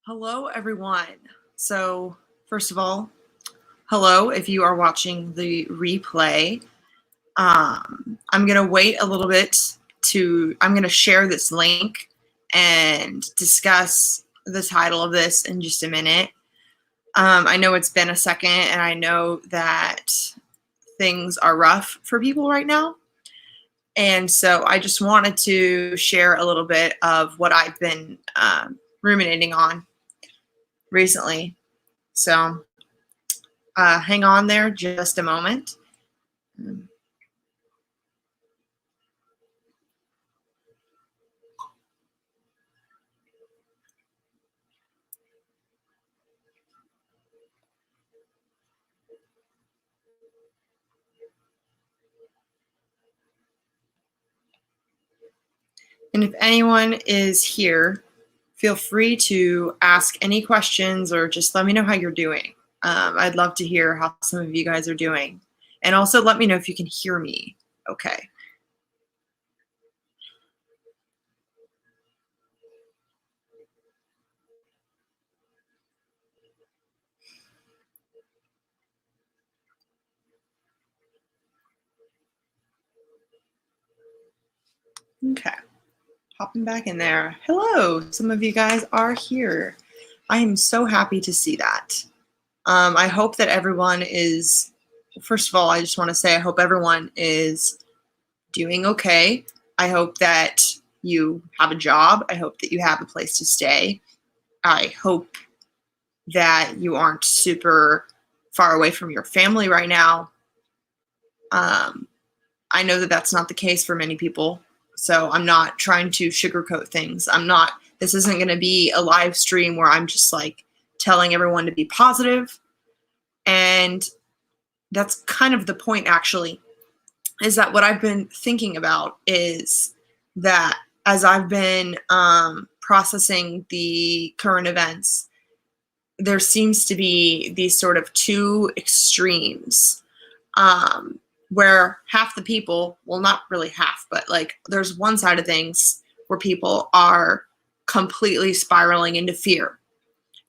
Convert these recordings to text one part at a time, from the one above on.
Hello, everyone. So, first of all, hello if you are watching the replay. I'm going to wait a little bit I'm going to share this link and discuss the title of this in just a minute. I know it's been a second, and I know that things are rough for people right now. And so I just wanted to share a little bit of what I've been ruminating on recently. So hang on there just a moment. And if anyone is here, feel free to ask any questions or just let me know how you're doing. I'd love to hear how some of you guys are doing. And also let me know if you can hear me. Okay. Okay. Popping back in there. Hello. Some of you guys are here. I am so happy to see that. I hope that everyone is, first of all, I just want to say I hope everyone is doing okay. I hope that you have a job. I hope that you have a place to stay. I hope that you aren't super far away from your family right now. I know that that's not the case for many people, so I'm not trying to sugarcoat things. This isn't going to be a live stream where I'm just like telling everyone to be positive. And that's kind of the point, actually, is that what I've been thinking about is that as I've been processing the current events, there seems to be these sort of two extremes where half the people, well, not really half, but like there's one side of things where people are completely spiraling into fear.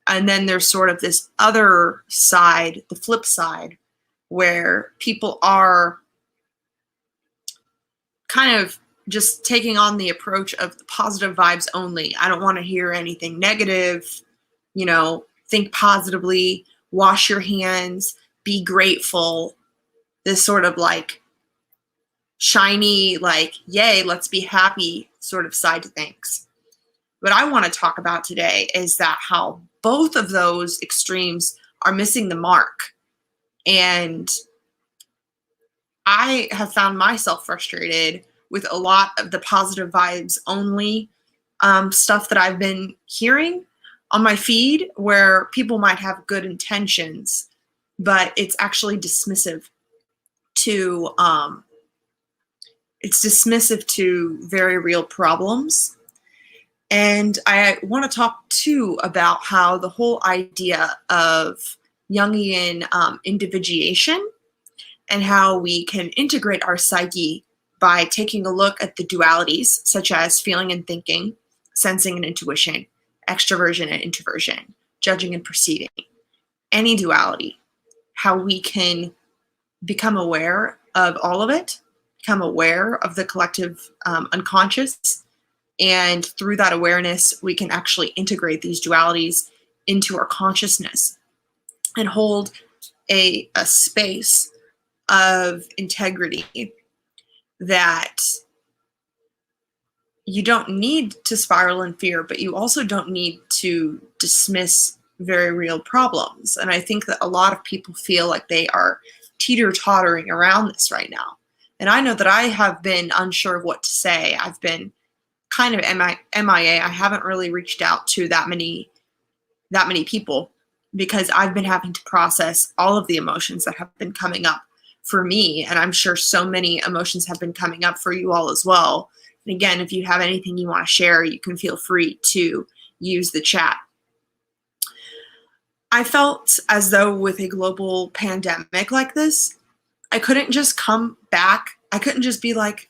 And then there's sort of this other side, the flip side, where people are kind of just taking on the approach of the positive vibes only. I don't want to hear anything negative, think positively, wash your hands, be grateful, this sort of like shiny, like, yay, let's be happy sort of side to things. What I want to talk about today is that how both of those extremes are missing the mark. And I have found myself frustrated with a lot of the positive vibes only stuff that I've been hearing on my feed, where people might have good intentions, but it's actually dismissive to very real problems. And I want to talk too about how the whole idea of Jungian individuation and how we can integrate our psyche by taking a look at the dualities, such as feeling and thinking, sensing and intuition, extroversion and introversion, judging and perceiving, any duality, how we can become aware of all of it, become aware of the collective unconscious, and through that awareness, we can actually integrate these dualities into our consciousness and hold a space of integrity that you don't need to spiral in fear, but you also don't need to dismiss very real problems. And I think that a lot of people feel like they are teeter-tottering around this right now. And I know that I have been unsure of what to say. I've been kind of MIA. I haven't really reached out to that many people because I've been having to process all of the emotions that have been coming up for me. And I'm sure so many emotions have been coming up for you all as well. And again, if you have anything you want to share, you can feel free to use the chat. I felt as though with a global pandemic like this, I couldn't just come back. I couldn't just be like,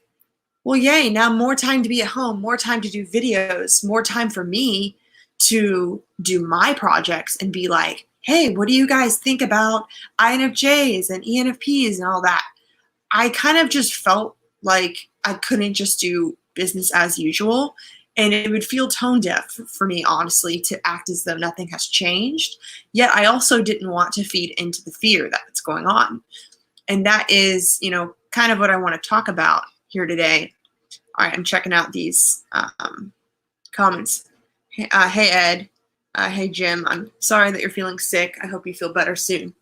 well, yay, now more time to be at home, more time to do videos, more time for me to do my projects and be like, hey, what do you guys think about INFJs and ENFPs and all that? I kind of just felt like I couldn't just do business as usual. And it would feel tone deaf for me, honestly, to act as though nothing has changed. Yet I also didn't want to feed into the fear that's going on. And that is, kind of what I want to talk about here today. All right, I'm checking out these comments. Hey, Ed. Hey, Jim. I'm sorry that you're feeling sick. I hope you feel better soon.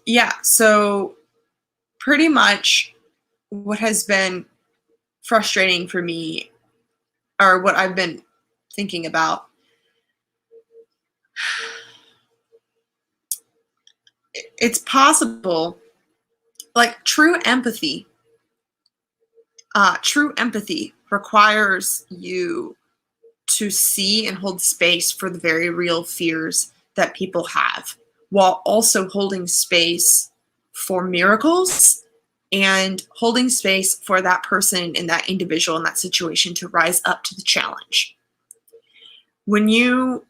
Yeah, so pretty much what has been frustrating for me, or what I've been thinking about, it's possible, like true empathy requires you to see and hold space for the very real fears that people have, while also holding space for miracles and holding space for that person and that individual in that situation to rise up to the challenge. When you,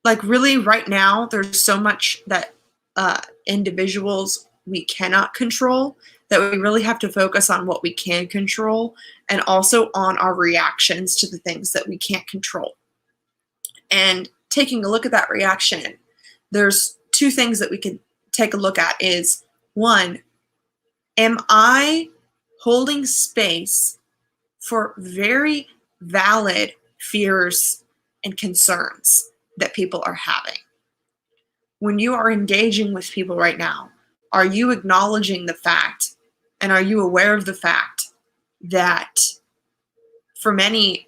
like, really right now, there's so much that individuals we cannot control, that we really have to focus on what we can control, and also on our reactions to the things that we can't control. And taking a look at that reaction, there's two things that we can take a look at. Is one, am I holding space for very valid fears and concerns that people are having? When you are engaging with people right now, are you acknowledging the fact, and are you aware of the fact that for many,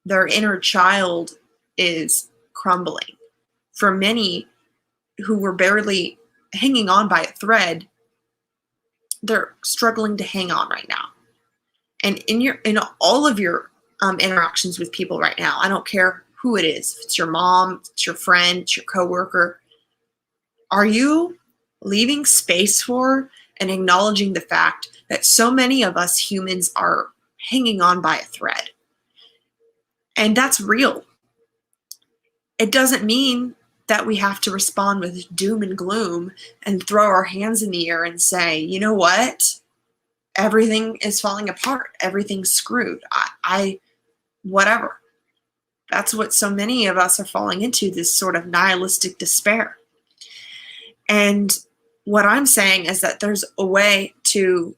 their inner child is crumbling? For many who were barely hanging on by a thread, they're struggling to hang on right now. And in all of your interactions with people right now, I don't care who it is, if it's your mom, it's your friend, it's your coworker, are you leaving space for and acknowledging the fact that so many of us humans are hanging on by a thread? And that's real. It doesn't mean that we have to respond with doom and gloom and throw our hands in the air and say, you know what? Everything is falling apart. Everything's screwed. Whatever. That's what so many of us are falling into, this sort of nihilistic despair. And what I'm saying is that there's a way to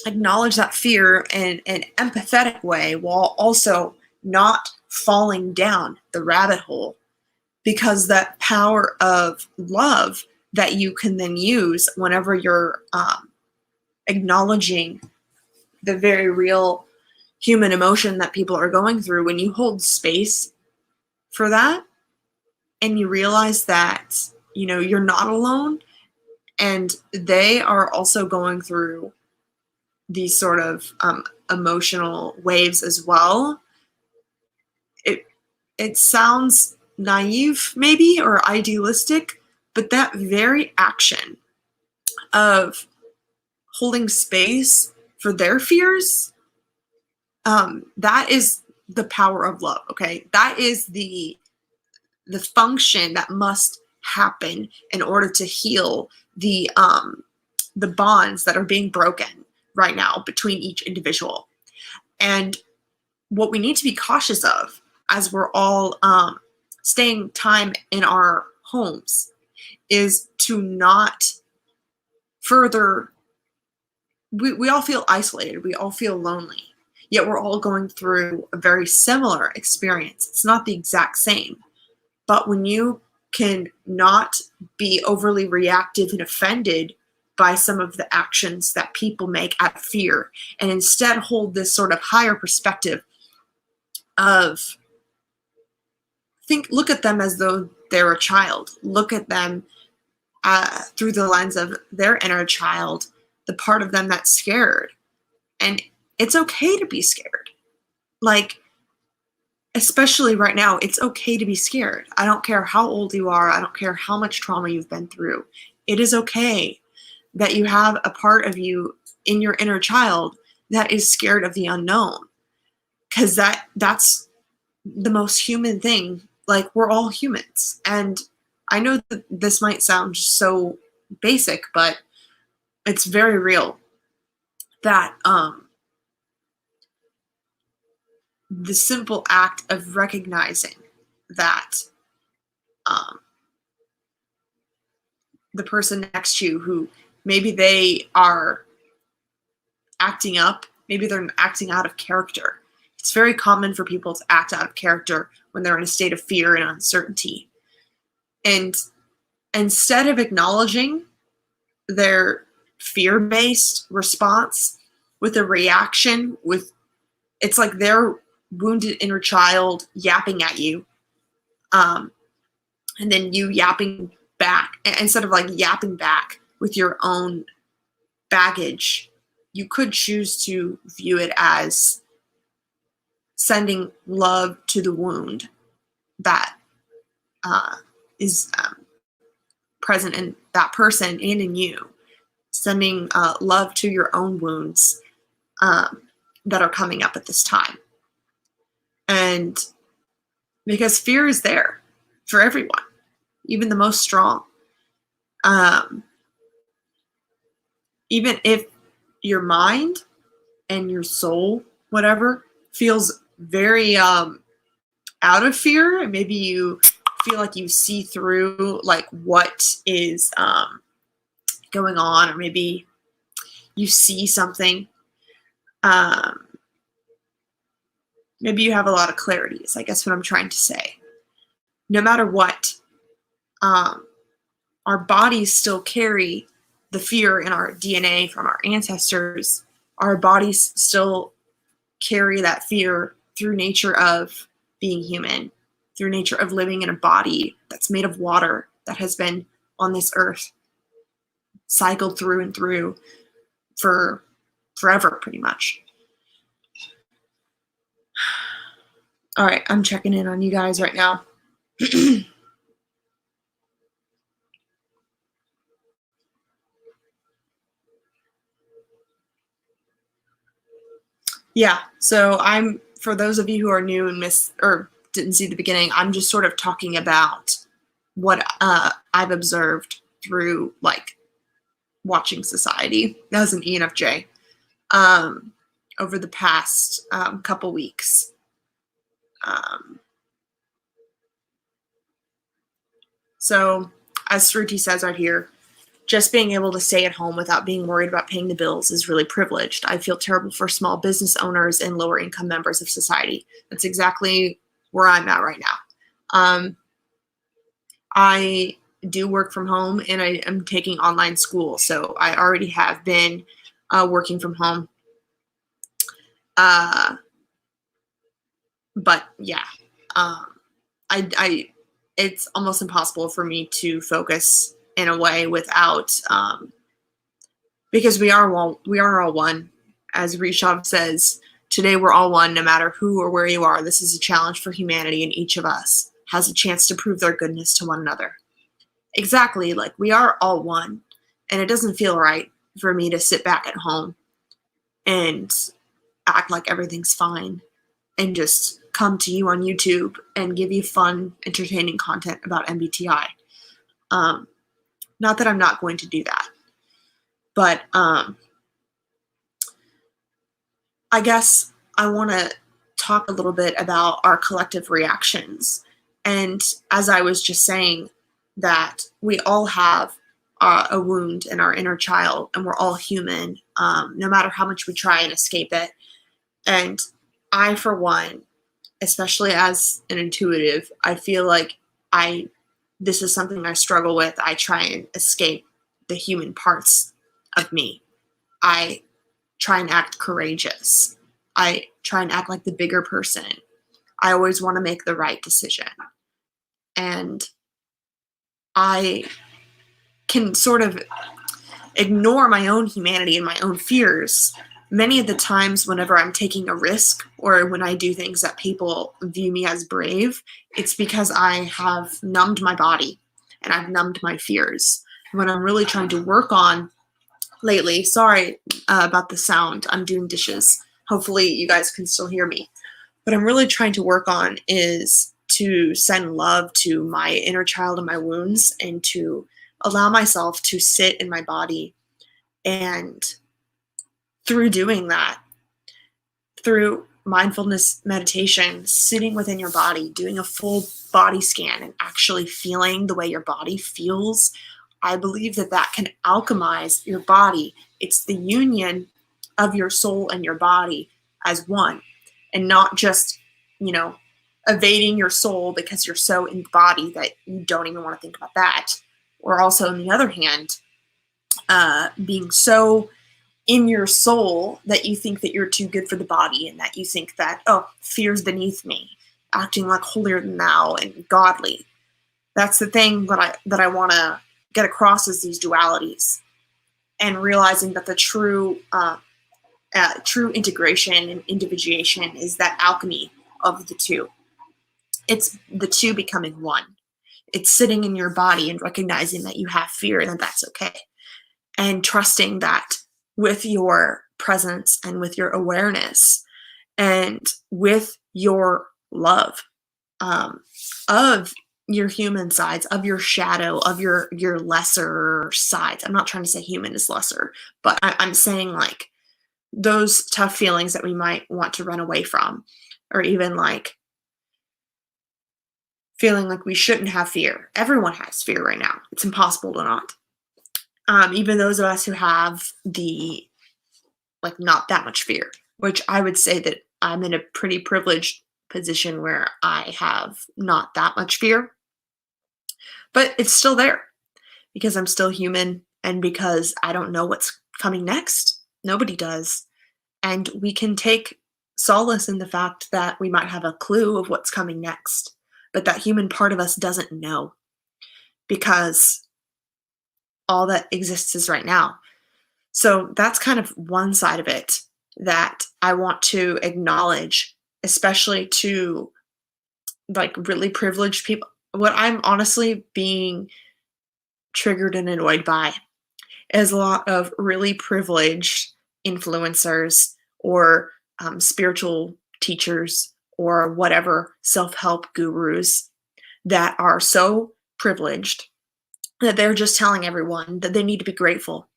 acknowledge that fear in an empathetic way, while also not falling down the rabbit hole, because that power of love that you can then use whenever you're acknowledging the very real human emotion that people are going through, when you hold space for that and you realize that, you're not alone, and they are also going through these sort of emotional waves as well. It sounds naive maybe, or idealistic, but that very action of holding space for their fears, that is the power of love. Okay, that is the function that must happen in order to heal the bonds that are being broken right now between each individual. And what we need to be cautious of, as we're all staying time in our homes, is to not further. We all feel isolated. We all feel lonely. Yet we're all going through a very similar experience. It's not the exact same. But when you can not be overly reactive and offended by some of the actions that people make out of fear, and instead hold this sort of higher perspective of look at them as though they're a child. Look at them through the lens of their inner child, the part of them that's scared. And it's okay to be scared. Like, especially right now, it's okay to be scared. I don't care how old you are. I don't care how much trauma you've been through. It is okay that you have a part of you in your inner child that is scared of the unknown. Because that's the most human thing. Like, we're all humans. And I know that this might sound so basic, but it's very real that the simple act of recognizing that the person next to you, who maybe they are acting up, maybe they're acting out of character. It's very common for people to act out of character when they're in a state of fear and uncertainty. And instead of acknowledging their fear-based response with a reaction, with, it's like their wounded inner child yapping at you, and then you yapping back, instead of like yapping back with your own baggage, you could choose to view it as sending love to the wound that is present in that person and in you, sending love to your own wounds that are coming up at this time. And because fear is there for everyone, even the most strong. Even if your mind and your soul, whatever, feels very out of fear, and maybe you feel like you see through like what is going on, or maybe you see something, maybe you have a lot of clarity is I guess what I'm trying to say. No matter what, our bodies still carry the fear in our DNA from our ancestors. Our bodies still carry that fear through nature of being human, through nature of living in a body that's made of water, that has been on this earth, cycled through and through for forever, pretty much. All right, I'm checking in on you guys right now. Yeah, so for those of you who are new and didn't see the beginning, I'm just sort of talking about what I've observed through like watching society as an ENFJ over the past couple weeks. So as Sruti says right here, just being able to stay at home without being worried about paying the bills is really privileged. I feel terrible for small business owners and lower income members of society. That's exactly where I'm at right now. I do work from home, and I am taking online school, so I already have been working from home. But yeah, it's almost impossible for me to focus in a way without, because we are all one. As Rishabh says, today we're all one, no matter who or where you are. This is a challenge for humanity, and each of us has a chance to prove their goodness to one another. Exactly, like we are all one, and it doesn't feel right for me to sit back at home and act like everything's fine and just come to you on YouTube and give you fun, entertaining content about MBTI. Not that I'm not going to do that, but I guess I want to talk a little bit about our collective reactions. And as I was just saying, that we all have a wound in our inner child, and we're all human, no matter how much we try and escape it. And I, for one, especially as an intuitive, I feel like this is something I struggle with. I try and escape the human parts of me. I try and act courageous. I try and act like the bigger person. I always want to make the right decision. And I can sort of ignore my own humanity and my own fears many of the times whenever I'm taking a risk, or when I do things that people view me as brave. It's because I have numbed my body and I've numbed my fears. When I'm really trying to work on lately, sorry about the sound, I'm doing dishes. Hopefully you guys can still hear me. what I'm really trying to work on is to send love to my inner child and my wounds, and to allow myself to sit in my body. And through doing that, through mindfulness meditation, sitting within your body, doing a full body scan and actually feeling the way your body feels, I believe that that can alchemize your body. It's the union of your soul and your body as one, and not just, evading your soul because you're so in the body that you don't even want to think about that. Or also, on the other hand, being so in your soul that you think that you're too good for the body, and that you think that, oh, fear's beneath me, acting like holier than thou and godly. That's the thing that I want to get across, is these dualities, and realizing that the true integration and individuation is that alchemy of the two. It's the two becoming one. It's sitting in your body and recognizing that you have fear, and that that's okay, and trusting that with your presence and with your awareness and with your love of your human sides, of your shadow, of your lesser sides. I'm not trying to say human is lesser, but I'm saying like those tough feelings that we might want to run away from, or even like feeling like we shouldn't have fear. Everyone has fear right now. It's impossible to not. Even those of us who have the, like, not that much fear, which I would say that I'm in a pretty privileged position where I have not that much fear, but it's still there because I'm still human, and because I don't know what's coming next. Nobody does. And we can take solace in the fact that we might have a clue of what's coming next, but that human part of us doesn't know, because all that exists is right now. So that's kind of one side of it that I want to acknowledge, especially to like really privileged people. What I'm honestly being triggered and annoyed by is a lot of really privileged influencers, or spiritual teachers, or whatever, self-help gurus that are so privileged that they're just telling everyone that they need to be grateful,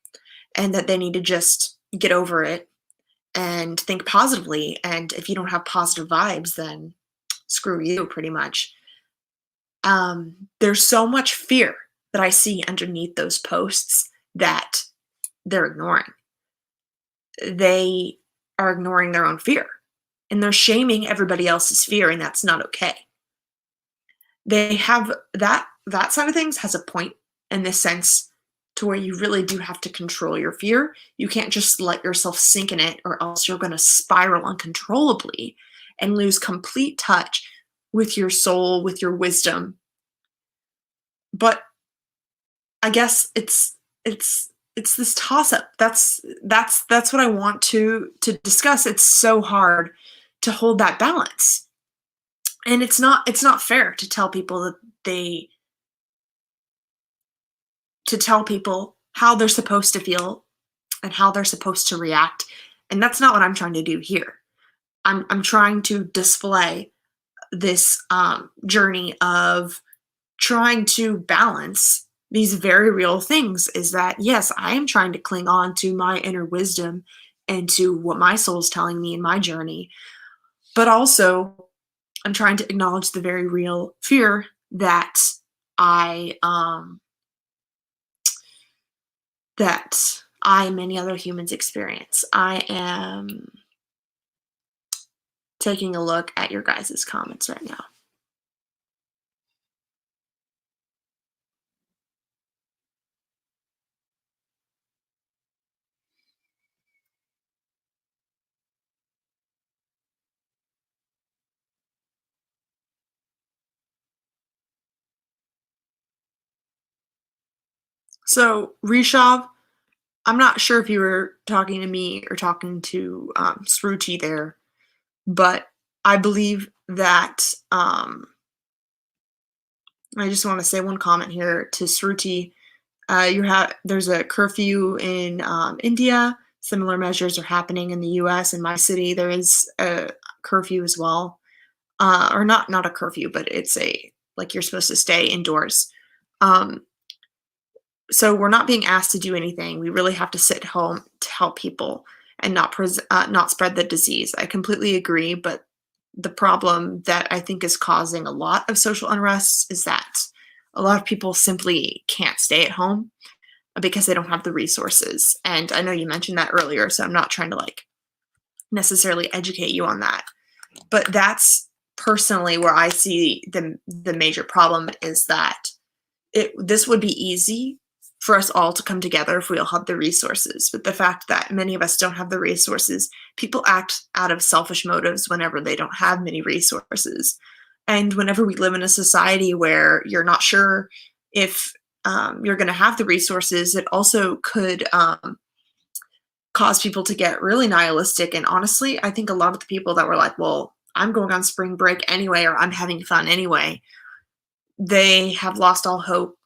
and that they need to just get over it and think positively. And if you don't have positive vibes, then screw you, pretty much. There's so much fear that I see underneath those posts that they're ignoring. They are ignoring their own fear, and they're shaming everybody else's fear, and that's not okay. They have that side of things has a point, in this sense, to where you really do have to control your fear. You can't just let yourself sink in it, or else you're going to spiral uncontrollably and lose complete touch with your soul, with your wisdom. But I guess it's this toss-up. That's what I want to discuss. It's so hard to hold that balance. And it's not fair to tell people how they're supposed to feel and how they're supposed to react. And that's not what I'm trying to do here. I'm trying to display this journey of trying to balance these very real things. Is that, yes, I am trying to cling on to my inner wisdom and to what my soul is telling me in my journey, but also I'm trying to acknowledge the very real fear that I and many other humans experience. I am taking a look at your guys' comments right now. So, Rishav, I'm not sure if you were talking to me or talking to Sruti there, but I believe that I just want to say one comment here to Sruti. There's a curfew in India. Similar measures are happening in the U.S. In my city, there is a curfew as well. or not a curfew, but it's like you're supposed to stay indoors. Um, so we're not being asked to do anything. We really have to sit home to help people and not spread the disease. I completely agree, but the problem that I think is causing a lot of social unrest is that a lot of people simply can't stay at home because they don't have the resources. And I know you mentioned that earlier, so I'm not trying to like necessarily educate you on that. But that's personally where I see the major problem is that this would be easy for us all to come together if we all had the resources. But the fact that many of us don't have the resources, people act out of selfish motives whenever they don't have many resources. And whenever we live in a society where you're not sure if you're going to have the resources, it also could cause people to get really nihilistic. And honestly, I think a lot of the people that were like, well, I'm going on spring break anyway, or I'm having fun anyway, they have lost all hope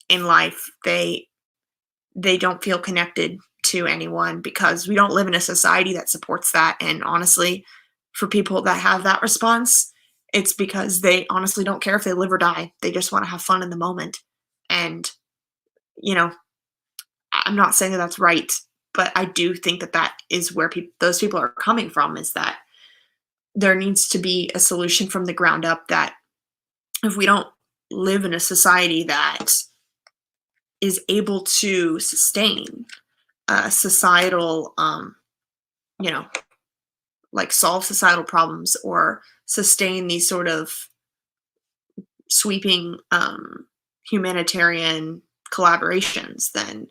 in life. They don't feel connected to anyone because we don't live in a society that supports that. And honestly, for people that have that response, it's because they honestly don't care if they live or die. They just want to have fun in the moment. And, you know, I'm not saying that that's right, but I do think that that is where those people are coming from, is that there needs to be a solution from the ground up, that if we don't live in a society that is able to sustain societal, like solve societal problems or sustain these sort of sweeping humanitarian collaborations, then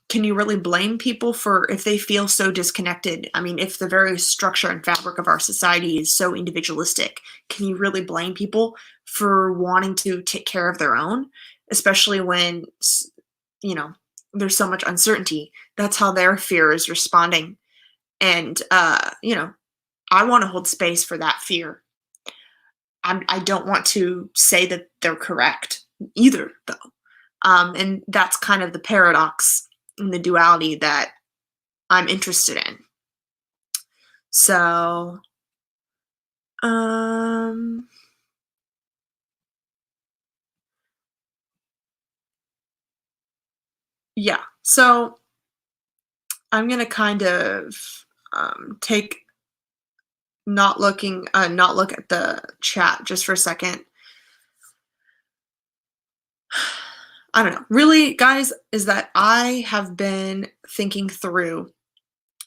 can you really blame people for if they feel so disconnected? I mean, if the very structure and fabric of our society is so individualistic, can you really blame people for wanting to take care of their own, especially when, there's so much uncertainty? That's how their fear is responding. And, I want to hold space for that fear. I don't want to say that they're correct either, though. And that's kind of the paradox and the duality that I'm interested in. So, yeah. So I'm gonna kind of not look at the chat just for a second. I don't know. Really, guys, is that I have been thinking through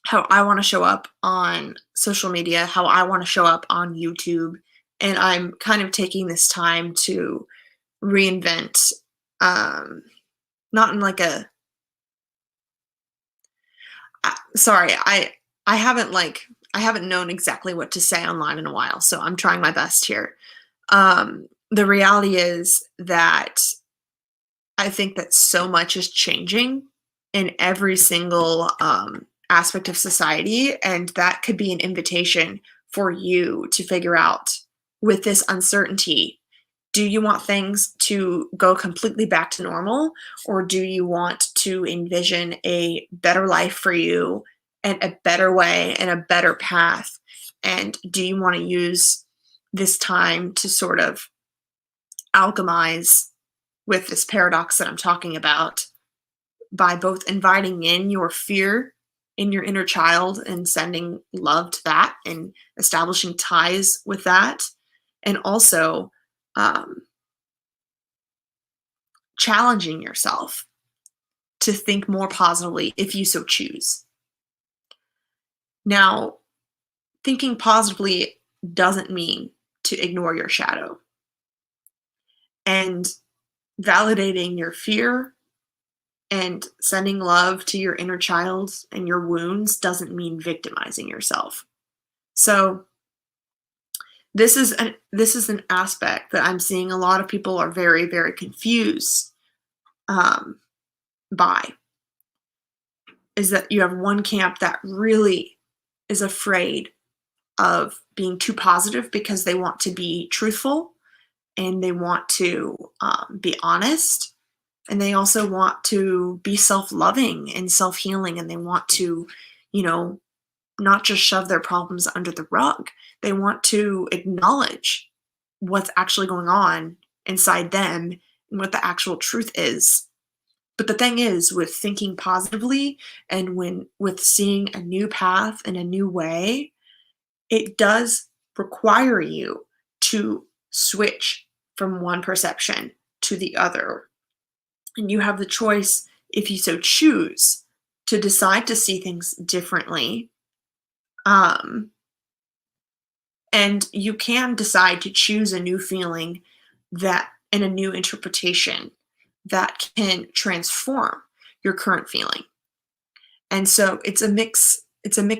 how I want to show up on social media, how I want to show up on YouTube, and I'm kind of taking this time to reinvent, not in like a, sorry, I haven't known exactly what to say online in a while, so I'm trying my best here. The reality is that I think that so much is changing in every single aspect of society, and that could be an invitation for you to figure out, with this uncertainty, do you want things to go completely back to normal, or do you want to envision a better life for you and a better way and a better path? And do you want to use this time to sort of alchemize with this paradox that I'm talking about, by both inviting in your fear in your inner child and sending love to that and establishing ties with that, and also challenging yourself to think more positively if you so choose. Now, thinking positively doesn't mean to ignore your shadow. And validating your fear and sending love to your inner child and your wounds doesn't mean victimizing yourself. So this is an aspect that I'm seeing a lot of people are very, very confused by, is that you have one camp that really is afraid of being too positive because they want to be truthful and they want to be honest, and they also want to be self-loving and self-healing, and they want to, not just shove their problems under the rug. They want to acknowledge what's actually going on inside them and what the actual truth is. But the thing is, with thinking positively and with seeing a new path and a new way, it does require you to switch from one perception to the other. And you have the choice, if you so choose, to decide to see things differently. And you can decide to choose a new feeling that and a new interpretation that can transform your current feeling. And so it's a mix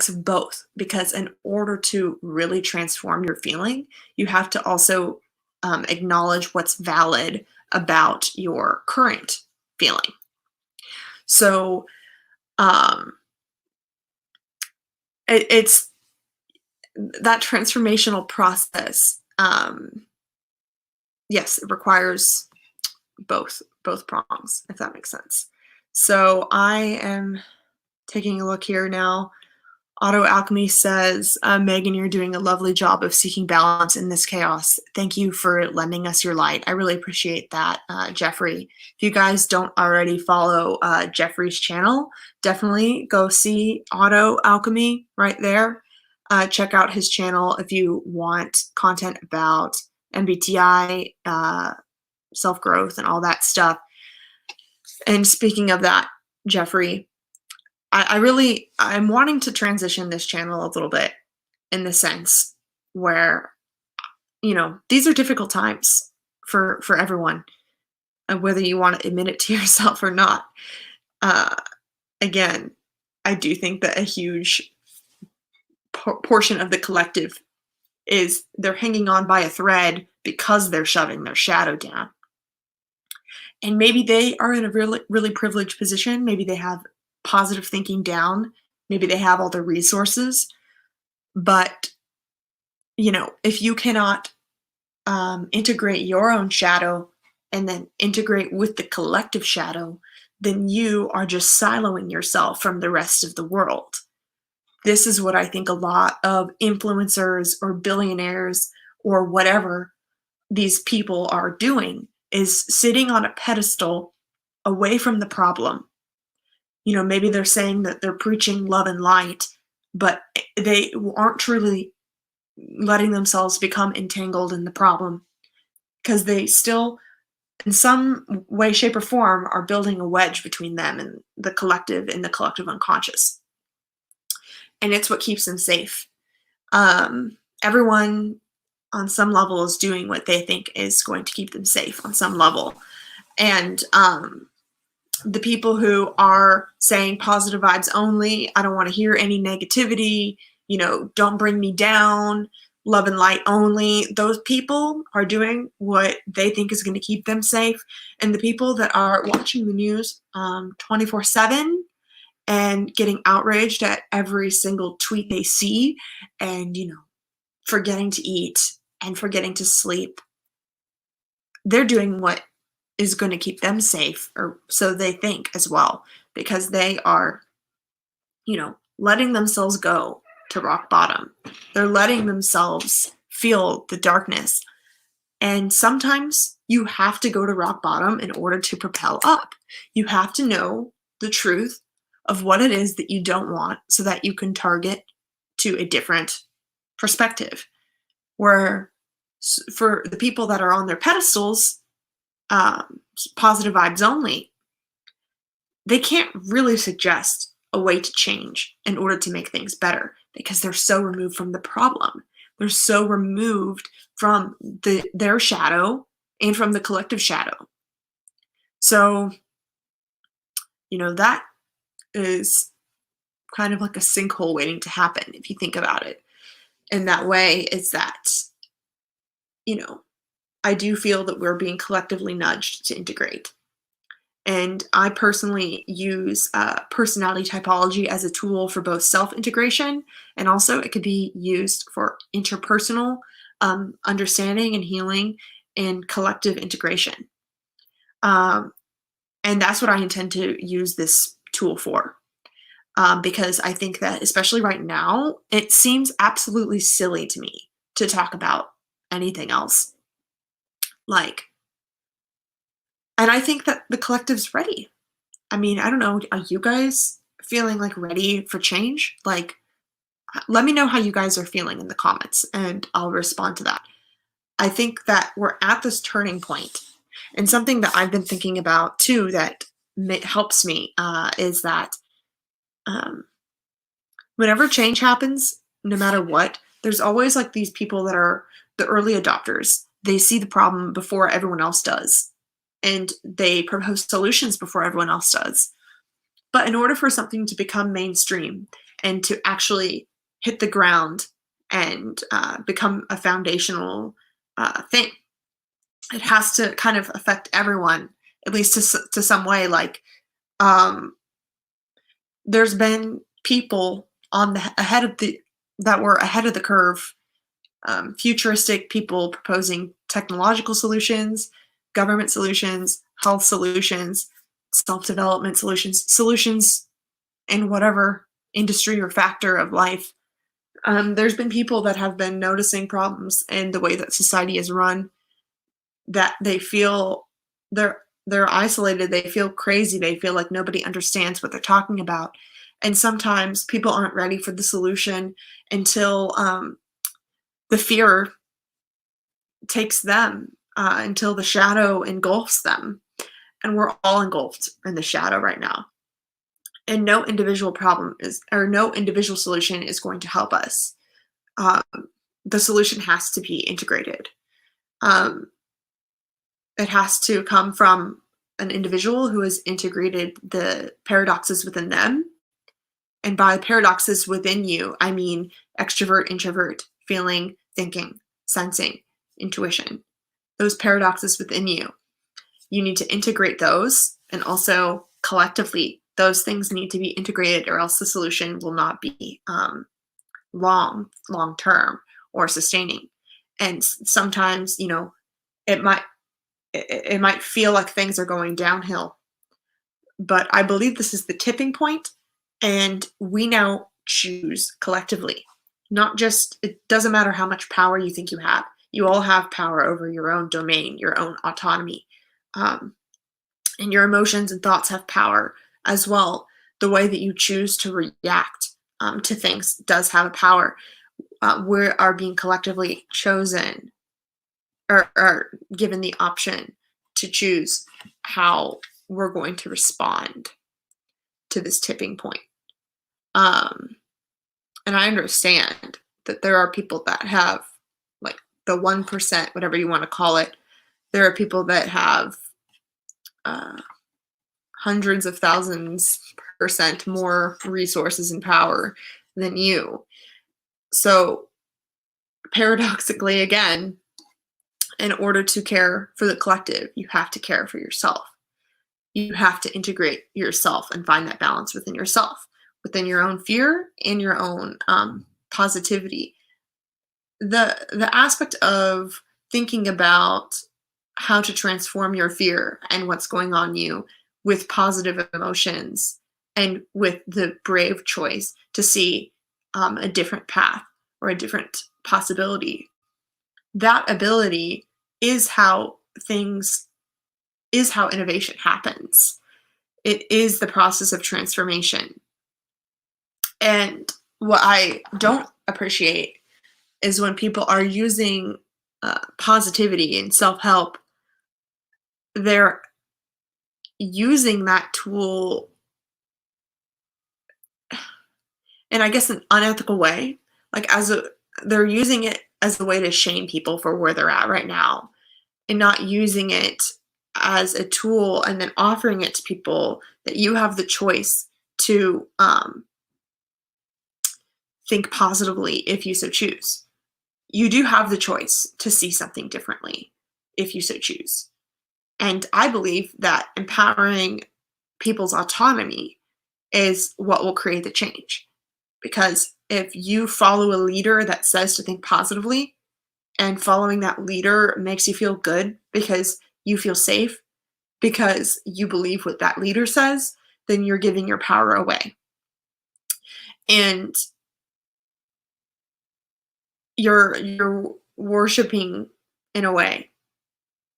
of both, because in order to really transform your feeling, you have to also acknowledge what's valid about your current feeling. So it's that transformational process. Yes, it requires both prongs, if that makes sense. So I am taking a look here now. Auto Alchemy says, Megan, you're doing a lovely job of seeking balance in this chaos. Thank you for lending us your light. I really appreciate that, Jeffrey. If you guys don't already follow Jeffrey's channel, definitely go see Auto Alchemy right there. Check out his channel if you want content about MBTI, self-growth, and all that stuff. And speaking of that, Jeffrey, I'm wanting to transition this channel a little bit, in the sense where, these are difficult times for everyone, whether you want to admit it to yourself or not. Again, I do think that a huge portion of the collective they're hanging on by a thread because they're shoving their shadow down. And maybe they are in a really, really privileged position. Maybe they have positive thinking down. Maybe they have all the resources. But, if you cannot integrate your own shadow and then integrate with the collective shadow, then you are just siloing yourself from the rest of the world. This is what I think a lot of influencers or billionaires or whatever these people are doing, is sitting on a pedestal away from the problem. Maybe they're saying that they're preaching love and light, but they aren't truly letting themselves become entangled in the problem, because they still, in some way, shape, or form, are building a wedge between them and the collective unconscious. And it's what keeps them safe. Everyone on some level is doing what they think is going to keep them safe on some level. And the people who are saying positive vibes only, I don't want to hear any negativity, don't bring me down, love and light only, those people are doing what they think is going to keep them safe. And the people that are watching the news 24/7 and getting outraged at every single tweet they see, and forgetting to eat and forgetting to sleep, they're doing what is going to keep them safe, or so they think as well, because they are letting themselves go to rock bottom. They're letting themselves feel the darkness. And sometimes you have to go to rock bottom in order to propel up. You have to know the truth of what it is that you don't want, so that you can target to a different perspective. Where for the people that are on their pedestals, positive vibes only, they can't really suggest a way to change in order to make things better, because they're so removed from the problem. They're so removed from their shadow and from the collective shadow. So, that is kind of like a sinkhole waiting to happen, if you think about it in that way. Is that, I do feel that we're being collectively nudged to integrate. And I personally use personality typology as a tool for both self-integration, and also it could be used for interpersonal understanding and healing and collective integration. And that's what I intend to use this tool for. because I think that, especially right now, it seems absolutely silly to me to talk about anything else. Like, and I think that the collective's ready. I mean, I don't know, are you guys feeling like ready for change? Like, let me know how you guys are feeling in the comments and I'll respond to that. I think that we're at this turning point. And something that I've been thinking about too that helps me is that whenever change happens, no matter what, there's always like these people that are the early adopters. They see the problem before everyone else does, and they propose solutions before everyone else does. But in order for something to become mainstream and to actually hit the ground and become a foundational thing, it has to kind of affect everyone, at least to some way. Like, there's been people on the that were ahead of the curve, futuristic people proposing technological solutions, government solutions, health solutions, self-development solutions in whatever industry or factor of life. There's been people that have been noticing problems in the way that society is run, that they feel they're isolated, they feel crazy, they feel like nobody understands what they're talking about. And sometimes people aren't ready for the solution until the fear takes them, until the shadow engulfs them. And we're all engulfed in the shadow right now. And no individual solution is going to help us. The solution has to be integrated. It has to come from an individual who has integrated the paradoxes within them. And by paradoxes within you, I mean extrovert, introvert, feeling, thinking, sensing, intuition. Those paradoxes within you. You need to integrate those, and also collectively, those things need to be integrated, or else the solution will not be long term or sustaining. And sometimes, it might feel like things are going downhill, but I believe this is the tipping point, and we now choose collectively. Not just, it doesn't matter how much power you think you have. You all have power over your own domain, your own autonomy. And your emotions and thoughts have power as well. The way that you choose to react to things does have a power. We are being collectively chosen, or given the option to choose how we're going to respond to this tipping point. And I understand that there are people that have, like, the 1%, whatever you want to call it. There are people that have hundreds of thousands % more resources and power than you. So paradoxically, again, in order to care for the collective, you have to care for yourself. You have to integrate yourself and find that balance within yourself, within your own fear and your own positivity. The aspect of thinking about how to transform your fear and what's going on you with positive emotions, and with the brave choice to see a different path or a different possibility. That ability is how innovation happens. It is the process of transformation. And what I don't appreciate is when people are using positivity and self-help, they're using that tool in, I guess, an unethical way. Like, they're using it as a way to shame people for where they're at right now, and not using it as a tool and then offering it to people that you have the choice to think positively if you so choose. You do have the choice to see something differently if you so choose. And I believe that empowering people's autonomy is what will create the change. Because if you follow a leader that says to think positively, and following that leader makes you feel good because you feel safe, because you believe what that leader says, then you're giving your power away. And you're worshiping, in a way,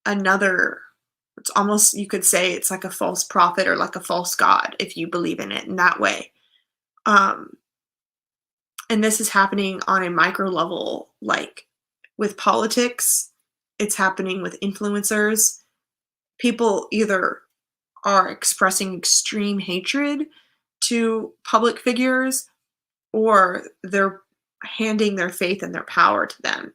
another, it's almost, you could say it's like a false prophet or like a false god if you believe in it in that way. Um, and this is happening on a micro level, like with politics, it's happening with influencers. People either are expressing extreme hatred to public figures, or they're handing their faith and their power to them.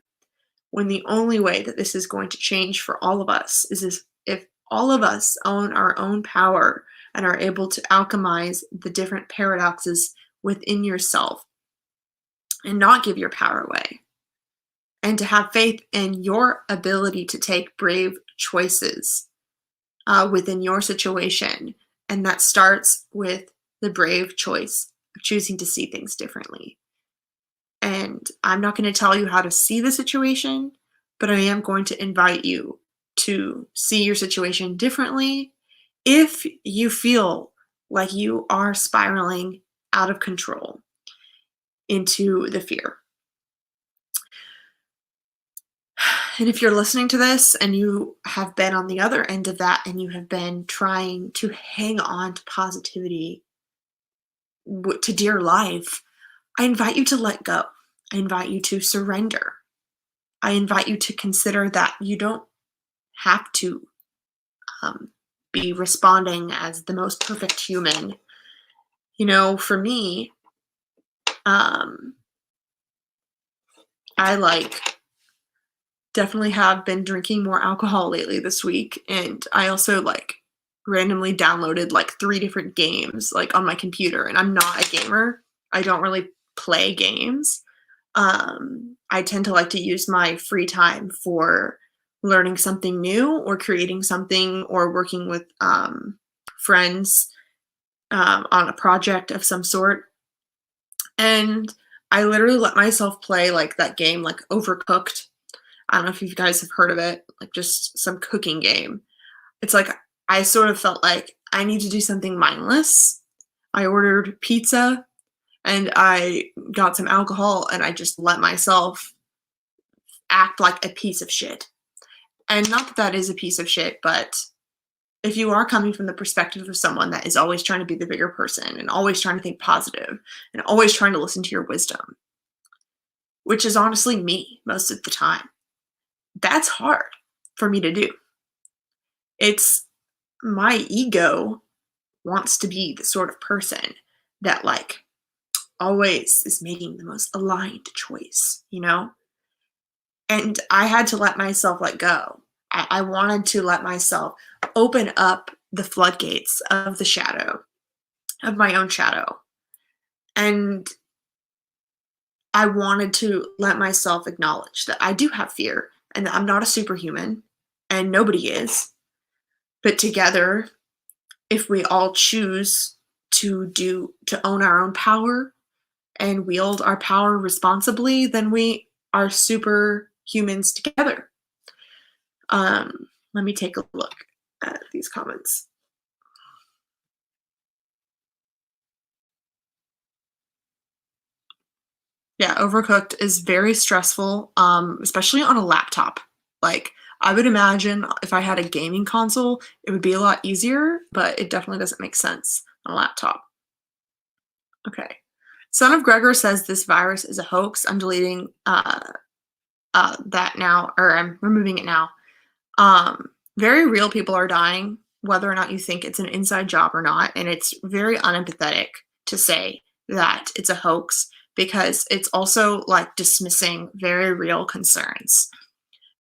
When the only way that this is going to change for all of us is if all of us own our own power and are able to alchemize the different paradoxes within yourself and not give your power away, and to have faith in your ability to take brave choices within your situation. And that starts with the brave choice of choosing to see things differently. And I'm not going to tell you how to see the situation, but I am going to invite you to see your situation differently if you feel like you are spiraling out of control into the fear. And if you're listening to this and you have been on the other end of that and you have been trying to hang on to positivity to dear life, I invite you to let go. I invite you to surrender. I invite you to consider that you don't have to be responding as the most perfect human. You know, for me, I definitely have been drinking more alcohol lately this week, and I also randomly downloaded 3 different games on my computer, and I'm not a gamer. I don't really play games. I tend to like to use my free time for learning something new or creating something or working with friends on a project of some sort. And I literally let myself play that game, Overcooked. I don't know if you guys have heard of it, just some cooking game. It's I sort of felt like I need to do something mindless. I ordered pizza and I got some alcohol and I just let myself act like a piece of shit. And not that that is a piece of shit, but if you are coming from the perspective of someone that is always trying to be the bigger person and always trying to think positive and always trying to listen to your wisdom, which is honestly me most of the time, that's hard for me to do. It's my ego wants to be the sort of person that always is making the most aligned choice, you know? And I had to let myself let go. I wanted to let myself open up the floodgates of the shadow, of my own shadow. And I wanted to let myself acknowledge that I do have fear and that I'm not a superhuman and nobody is. But together, if we all choose to own our own power and wield our power responsibly, then we are superhumans together. Let me take a look at these comments. Yeah, Overcooked is very stressful, especially on a laptop. I would imagine if I had a gaming console, it would be a lot easier, but it definitely doesn't make sense on a laptop. Okay. Son of Gregor says this virus is a hoax. I'm deleting that now, or I'm removing it now. Very real people are dying, whether or not you think it's an inside job or not, and it's very unempathetic to say that it's a hoax because it's also dismissing very real concerns.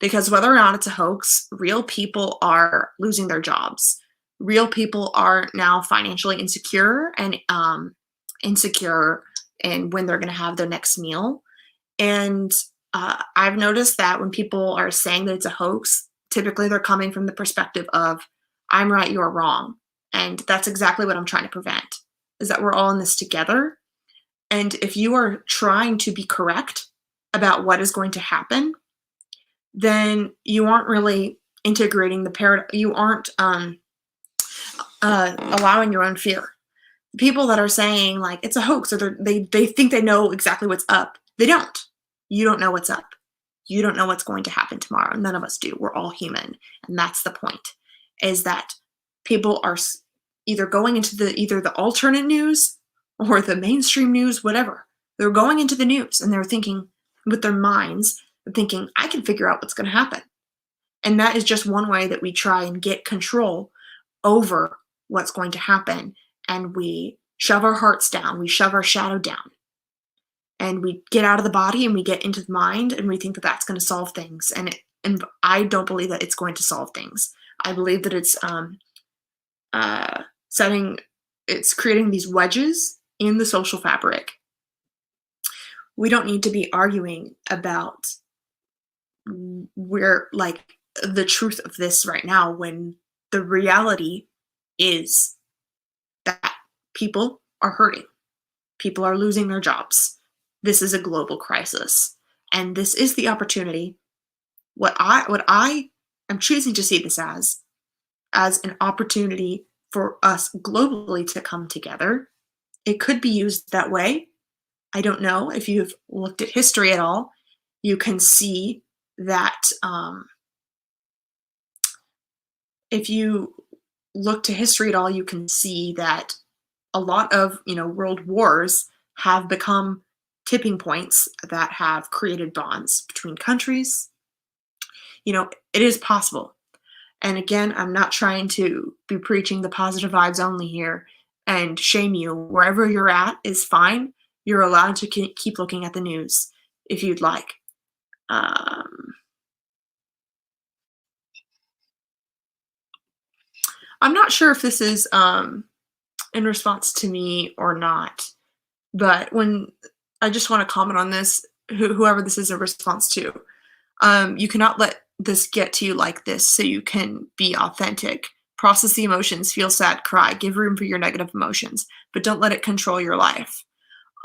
Because whether or not it's a hoax, real people are losing their jobs. Real people are now financially insecure and insecure in when they're going to have their next meal. And I've noticed that when people are saying that it's a hoax, typically they're coming from the perspective of, I'm right, you're wrong. And that's exactly what I'm trying to prevent, is that we're all in this together. And if you are trying to be correct about what is going to happen, then you aren't really integrating the paradigm. You aren't allowing your own fear. People that are saying like it's a hoax, or they think they know exactly what's up. They don't. You don't know what's up. You don't know what's going to happen tomorrow. None of us do. We're all human, and that's the point. Is that people are either going into either the alternate news or the mainstream news, whatever. They're going into the news and they're thinking with their minds, thinking, I can figure out what's going to happen. And that is just one way that we try and get control over what's going to happen. And we shove our hearts down, we shove our shadow down, and we get out of the body and we get into the mind, and we think that that's going to solve things. And I don't believe that it's going to solve things. I believe that it's creating these wedges in the social fabric. We don't need to be arguing about where, like, the truth of this right now, when the reality is that people are hurting. People are losing their jobs. This is a global crisis. And this is the opportunity. What I am choosing to see this as an opportunity for us globally to come together. It could be used that way. I don't know if you've looked at history at all. You can see that if you look to history at all, you can see that a lot of world wars have become tipping points that have created bonds between countries. It is possible. And again, I'm not trying to be preaching the positive vibes only here and shame you. Wherever you're at is fine. You're allowed to keep looking at the news if you'd like. I'm not sure if this is in response to me or not, but I just want to comment on this, whoever this is a response to. You cannot let this get to you like this, so you can be authentic. Process the emotions, feel sad, cry, give room for your negative emotions, but don't let it control your life.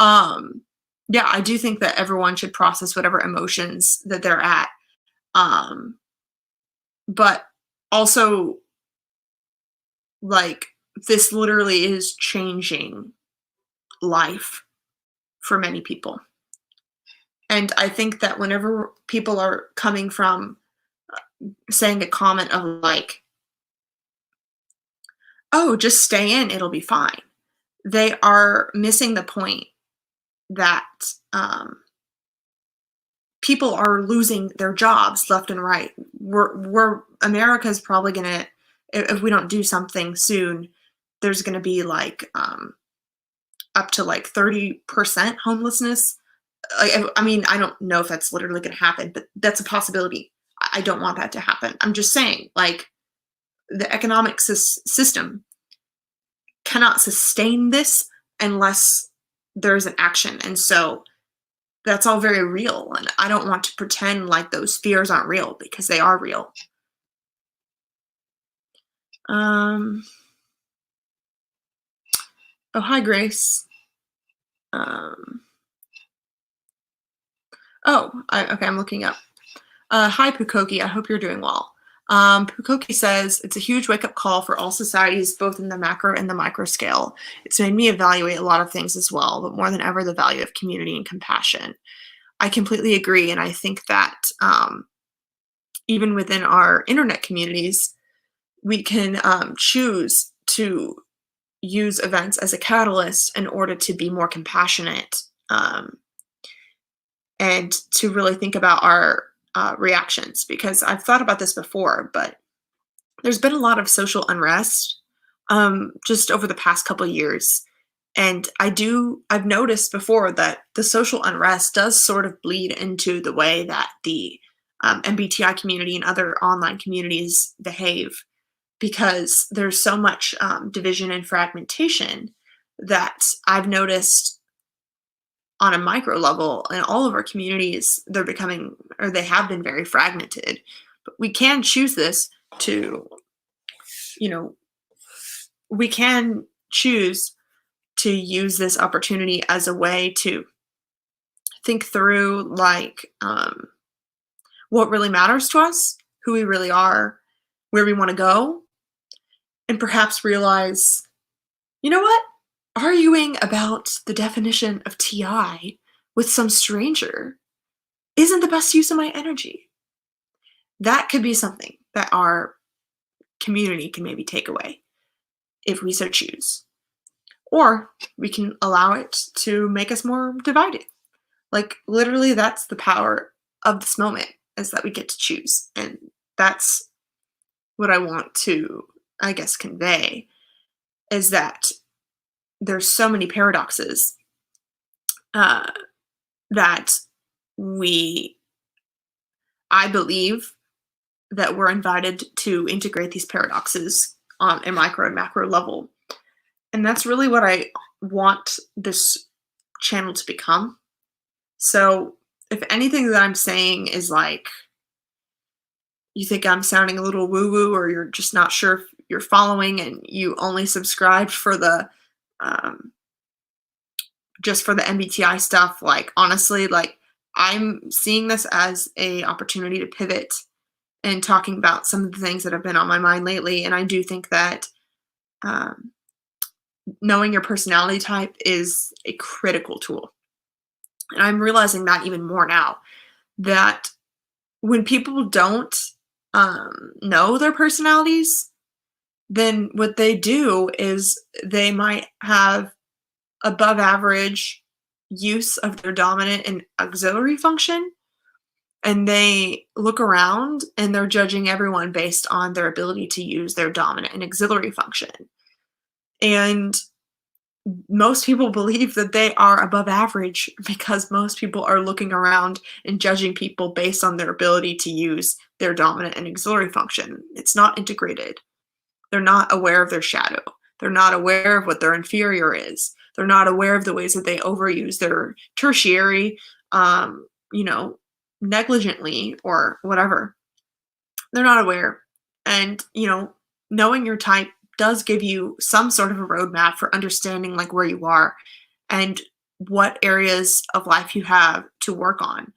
Yeah, I do think that everyone should process whatever emotions that they're at. But also, like, this literally is changing life for many people. And I think that whenever people are coming from saying a comment of like, oh, just stay in, it'll be fine, they are missing the point that people are losing their jobs left and right. America's probably gonna, if we don't do something soon, there's gonna be like up to like 30% homelessness. I mean, I don't know if that's literally gonna happen, but that's a possibility. I don't want that to happen. I'm just saying, like, the economic system cannot sustain this unless there's an action. And so that's all very real. And I don't want to pretend like those fears aren't real, because they are real. Oh, hi, Grace. Okay, I'm looking up. Hi, Pukoki. I hope you're doing well. Pukoki says, it's a huge wake-up call for all societies, both in the macro and the micro scale. It's made me evaluate a lot of things as well, but more than ever, the value of community and compassion. I completely agree, and I think that even within our internet communities, we can choose to use events as a catalyst in order to be more compassionate, and to really think about our reactions. Because I've thought about this before, but there's been a lot of social unrest just over the past couple of years. And I've noticed before that the social unrest does sort of bleed into the way that the MBTI community and other online communities behave, because there's so much division and fragmentation that I've noticed on a micro level in all of our communities. They're becoming, or they have been, very fragmented. But we can choose this to, we can choose to use this opportunity as a way to think through, like, what really matters to us, who we really are, where we want to go, and perhaps realize, you know what? arguing about the definition of TI with some stranger isn't the best use of my energy. That could be something that our community can maybe take away if we so choose. Or we can allow it to make us more divided. Like, literally, that's the power of this moment, is that we get to choose. And that's what I want to, I guess, convey, is that there's so many paradoxes uh, that I believe that we're invited to integrate these paradoxes on a micro and macro level. And that's really what I want this channel to become. So if anything that I'm saying is like, you think I'm sounding a little woo-woo, or you're just not sure if you're following and you only subscribed for the just for the MBTI stuff, like, honestly, like, I'm seeing this as a opportunity to pivot and talking about some of the things that have been on my mind lately. And I do think that knowing your personality type is a critical tool. And I'm realizing that even more now, that when people don't know their personalities, then what they do is they might have above average use of their dominant and auxiliary function, and they look around and they're judging everyone based on their ability to use their dominant and auxiliary function. And most people believe that they are above average because most people are looking around and judging people based on their ability to use their dominant and auxiliary function. It's not integrated. They're not aware of their shadow. They're not aware of what their inferior is. They're not aware of the ways that they overuse their tertiary, negligently or whatever. They're not aware. And, knowing your type does give you some sort of a roadmap for understanding like where you are and what areas of life you have to work on.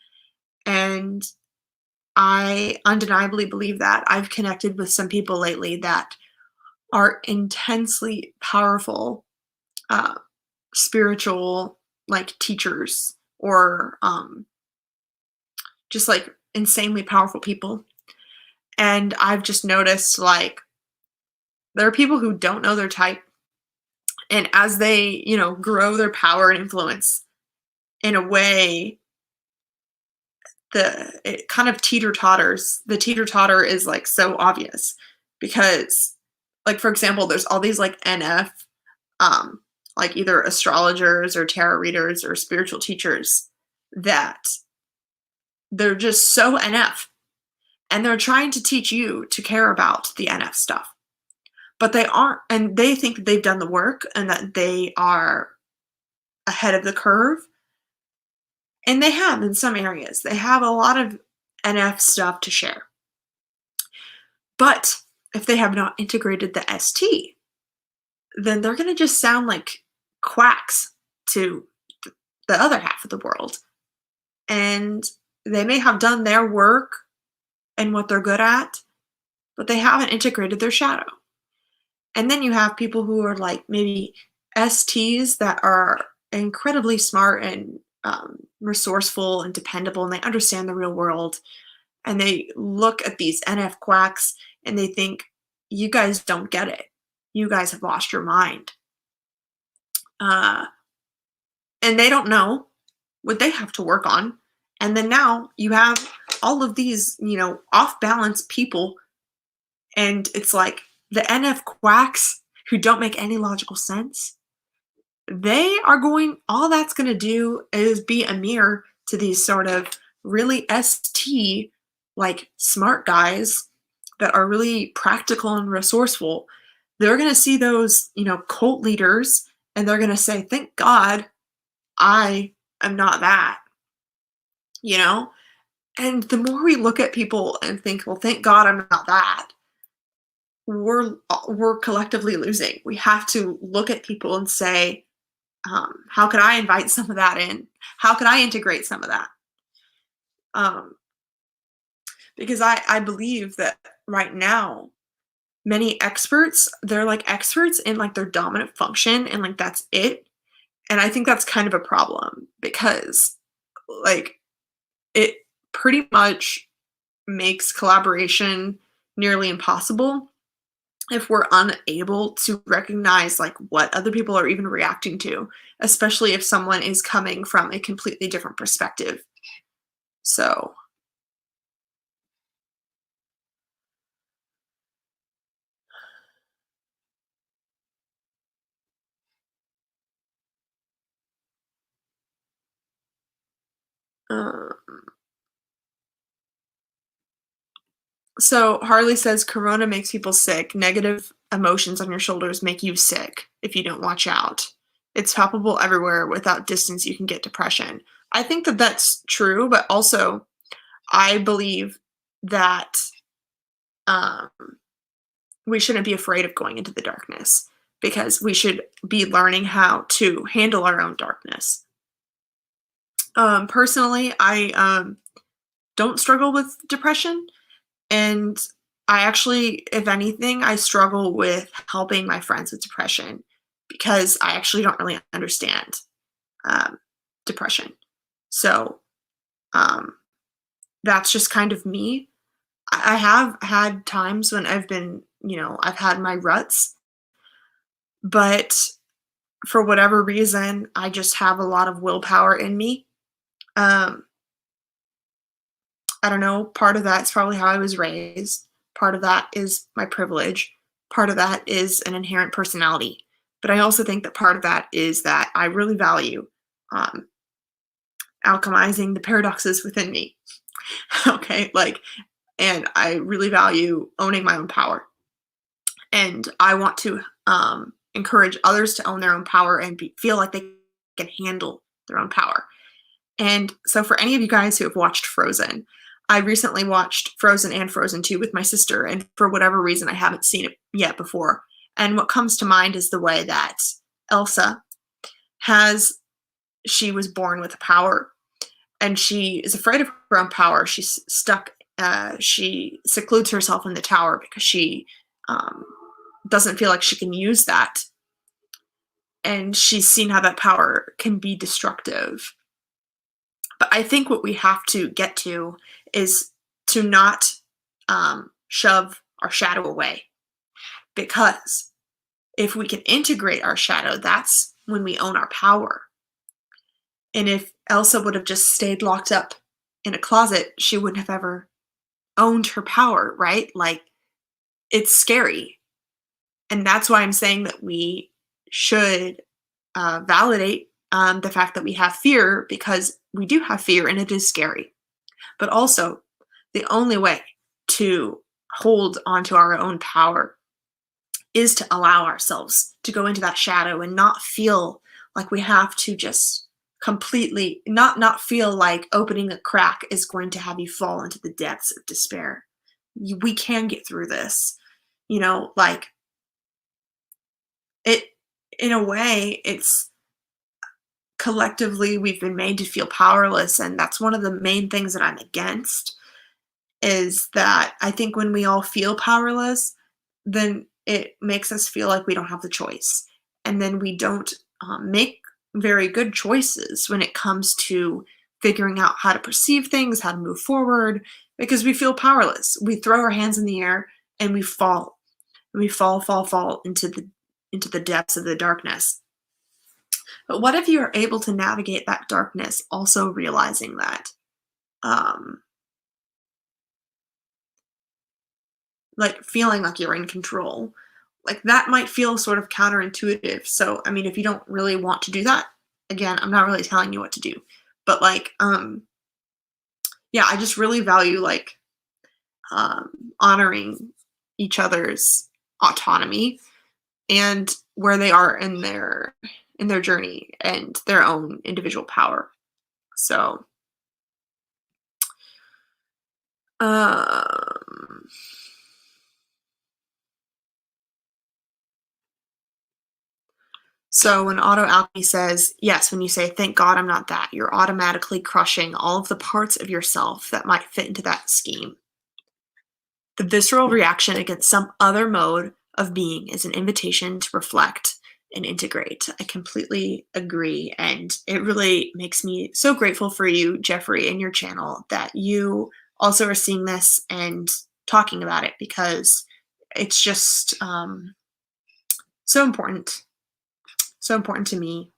And I undeniably believe that. I've connected with some people lately that are intensely powerful spiritual like teachers, or just like insanely powerful people. And I've just noticed, like, there are people who don't know their type, and as they grow their power and influence in a way, it kind of teeter-totters. The teeter-totter is like so obvious because, like, for example, there's all these like NF like either astrologers or tarot readers or spiritual teachers that they're just so NF, and they're trying to teach you to care about the NF stuff, but they aren't, and they think that they've done the work and that they are ahead of the curve. And they have, in some areas, they have a lot of NF stuff to share. But if they have not integrated the ST, then they're going to just sound like quacks to the other half of the world. And they may have done their work and what they're good at, but they haven't integrated their shadow. And then you have people who are like maybe STs that are incredibly smart and resourceful and dependable, and they understand the real world. And they look at these NF quacks and they think, you guys don't get it. You guys have lost your mind. And they don't know what they have to work on. And then now you have all of these, off balance people. And it's like the NF quacks who don't make any logical sense. All that's going to do is be a mirror to these sort of really ST, like smart guys that are really practical and resourceful. They're going to see those, cult leaders, and they're going to say, thank God I am not that, And the more we look at people and think, well, thank God I'm not that, we're collectively losing. We have to look at people and say, how could I invite some of that in? How could I integrate some of that? Because I believe that right now, many experts, they're like experts in like their dominant function and like that's it. And I think that's kind of a problem because like it pretty much makes collaboration nearly impossible if we're unable to recognize like what other people are even reacting to, especially if someone is coming from a completely different perspective. So, uh, so Harley says Corona makes people sick. Negative emotions on your shoulders make you sick if you don't watch out. It's palpable everywhere. Without distance, you can get depression. I think that that's true, but also I believe that um, we shouldn't be afraid of going into the darkness because we should be learning how to handle our own darkness. Personally, I don't struggle with depression. And I actually, if anything, I struggle with helping my friends with depression because I actually don't really understand depression. So um, that's just kind of me. I have had times when I've been, I've had my ruts, but for whatever reason, I just have a lot of willpower in me. Um, I don't know, part of that's probably how I was raised. Part of that is my privilege. Part of that is an inherent personality. But I also think that part of that is that I really value um, alchemizing the paradoxes within me. Okay, and I really value owning my own power. And I want to encourage others to own their own power and feel like they can handle their own power. And so, for any of you guys who have watched Frozen, I recently watched Frozen and Frozen 2 with my sister, and for whatever reason, I haven't seen it yet before. And what comes to mind is the way that Elsa she was born with a power, and she is afraid of her own power. She's stuck, she secludes herself in the tower because she doesn't feel like she can use that. And she's seen how that power can be destructive. But I think what we have to get to is to not shove our shadow away. Because if we can integrate our shadow, that's when we own our power. And if Elsa would have just stayed locked up in a closet, she wouldn't have ever owned her power, right? Like, it's scary. And that's why I'm saying that we should validate the fact that we have fear, because we do have fear and it is scary. But also, the only way to hold onto our own power is to allow ourselves to go into that shadow and not feel like we have to just completely not feel like opening a crack is going to have you fall into the depths of despair. We can get through this, like it. In a way, it's collectively we've been made to feel powerless, and that's one of the main things that I'm against, is that I think when we all feel powerless, then it makes us feel like we don't have the choice, and then we don't make very good choices when it comes to figuring out how to perceive things, how to move forward, because we feel powerless. We throw our hands in the air and we fall. We fall into the depths of the darkness. But what if you are able to navigate that darkness, also realizing that, like feeling like you're in control? Like that might feel sort of counterintuitive. So, I mean, if you don't really want to do that, again, I'm not really telling you what to do. But yeah, I just really value honoring each other's autonomy and where they are in their journey and their own individual power. So so when Auto Alchemy says, yes, when you say, thank God I'm not that, you're automatically crushing all of the parts of yourself that might fit into that scheme. The visceral reaction against some other mode of being is an invitation to reflect and integrate. I completely agree. And it really makes me so grateful for you, Jeffrey, and your channel that you also are seeing this and talking about it, because it's just so important. So important to me.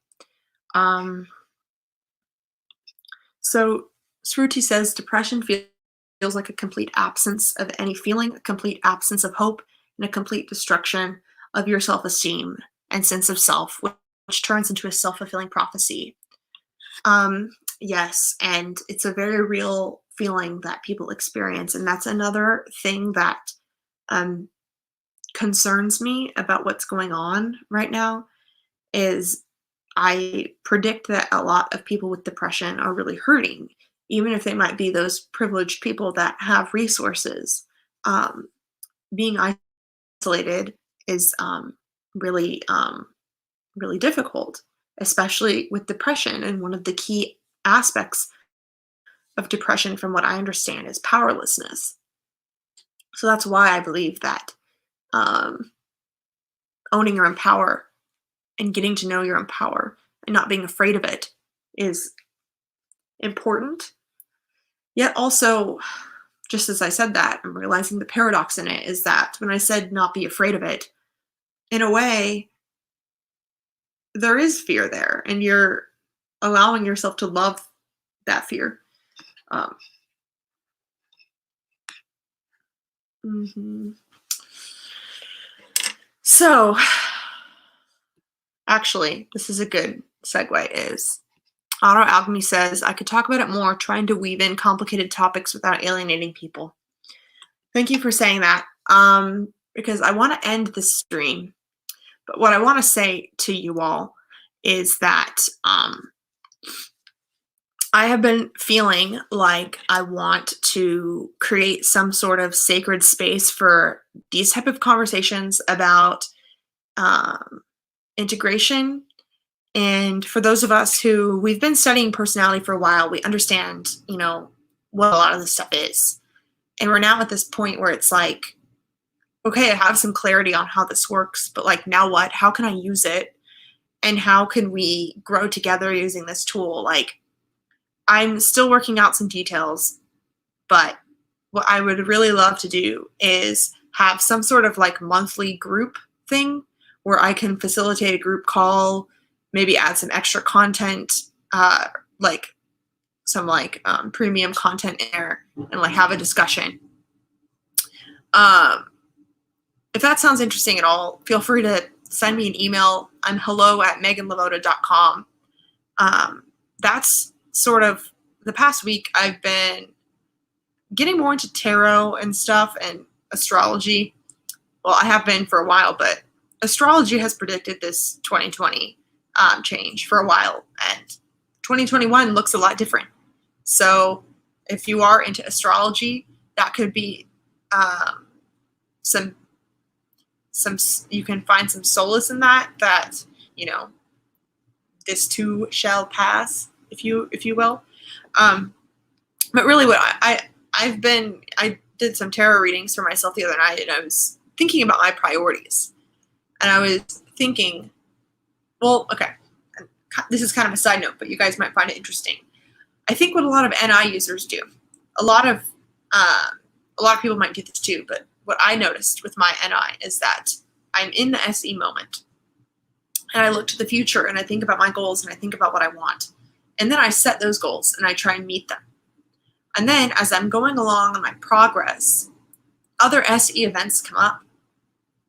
So Sruti says, depression feels like a complete absence of any feeling, a complete absence of hope, and a complete destruction of your self-esteem and sense of self, which turns into a self-fulfilling prophecy. Yes, and it's a very real feeling that people experience, and that's another thing that concerns me about what's going on right now. Is I predict that a lot of people with depression are really hurting, even if they might be those privileged people that have resources. Being isolated is really difficult, especially with depression. And one of the key aspects of depression, from what I understand, is powerlessness. So that's why I believe that owning your own power and getting to know your own power and not being afraid of it is important. Yet also, just as I said that, I'm realizing the paradox in it is that when I said not be afraid of it, in a way, there is fear there, and you're allowing yourself to love that fear. So, actually, this is a good segue, is Auto Alchemy says, I could talk about it more, trying to weave in complicated topics without alienating people. Thank you for saying that, because I want to end this stream. But what I want to say to you all is that I have been feeling like I want to create some sort of sacred space for these type of conversations about integration. And for those of us who we've been studying personality for a while, we understand, what a lot of this stuff is. And we're now at this point where it's like, okay, I have some clarity on how this works, but like, now what? How can I use it? And how can we grow together using this tool? Like, I'm still working out some details, but what I would really love to do is have some sort of like monthly group thing where I can facilitate a group call, maybe add some extra content, like some premium content in there, and like have a discussion. If that sounds interesting at all, feel free to send me an email. I'm hello@MeghanLeVota.com. That's sort of the past week I've been getting more into tarot and stuff and astrology. Well, I have been for a while, but astrology has predicted this 2020 change for a while, and 2021 looks a lot different. So if you are into astrology, that could be some you can find some solace in that this too shall pass, if you will. But really what I did some tarot readings for myself the other night, and I was thinking about my priorities. And I was thinking, well, okay, this is kind of a side note, but you guys might find it interesting. I think what a lot of NI users do, a lot of people might do this too, but what I noticed with my NI is that I'm in the SE moment, and I look to the future, and I think about my goals, and I think about what I want. And then I set those goals, and I try and meet them. And then as I'm going along on my progress, other SE events come up.